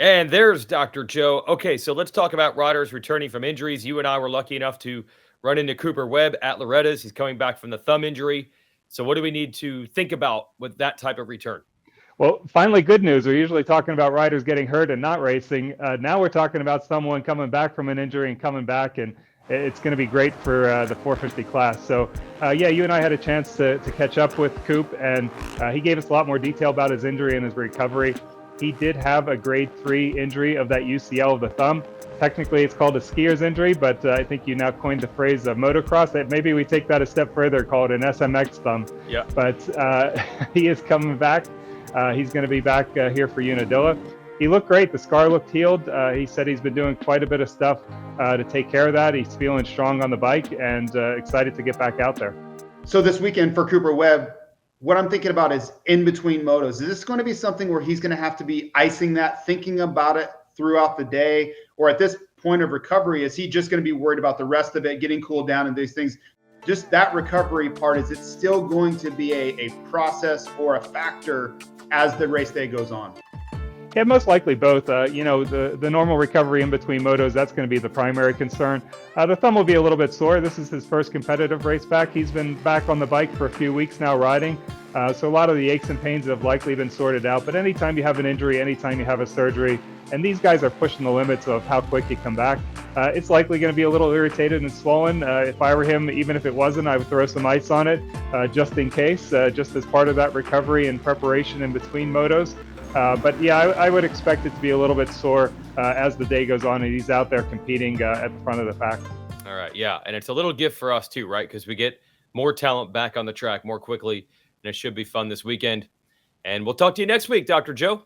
And there's Dr. Joe. Okay, so let's talk about riders returning from injuries. You and I were lucky enough to run into Cooper Webb at Loretta's. He's coming back from the thumb injury. So, what do we need to think about with that type of return? Well, finally, good news. We're usually talking about riders getting hurt and not racing. Now we're talking about someone coming back from an injury and coming back, and it's going to be great for the 450 class. So, yeah, you and I had a chance to catch up with Coop, and he gave us a lot more detail about his injury and his recovery. He did have a grade 3 injury of that UCL of the thumb. Technically, it's called a skier's injury, but I think you now coined the phrase motocross. That maybe we take that a step further, call it an SMX thumb. Yeah. But he is coming back. He's going to be back here for Unadilla. He looked great. The scar looked healed. He said he's been doing quite a bit of stuff to take care of that. He's feeling strong on the bike and excited to get back out there. So this weekend for Cooper Webb, what I'm thinking about is in between motos. Is this going to be something where he's going to have to be icing that, thinking about it throughout the day? Or at this point of recovery, is he just going to be worried about the rest of it, getting cooled down and these things? Just that recovery part, is it still going to be a process or a factor as the race day goes on? Yeah, most likely both. The normal recovery in between motos, that's going to be the primary concern. The thumb will be a little bit sore. This is his first competitive race back. He's been back on the bike for a few weeks now riding. So a lot of the aches and pains have likely been sorted out. But anytime you have an injury, anytime you have a surgery, and these guys are pushing the limits of how quick you come back, it's likely going to be a little irritated and swollen. If I were him, even if it wasn't, I would throw some ice on it just in case, just as part of that recovery and preparation in between motos. But yeah, I would expect it to be a little bit sore as the day goes on and he's out there competing at the front of the pack. All right, yeah, and it's a little gift for us too, right? Because we get more talent back on the track more quickly, and it should be fun this weekend. And we'll talk to you next week, Dr. Joe.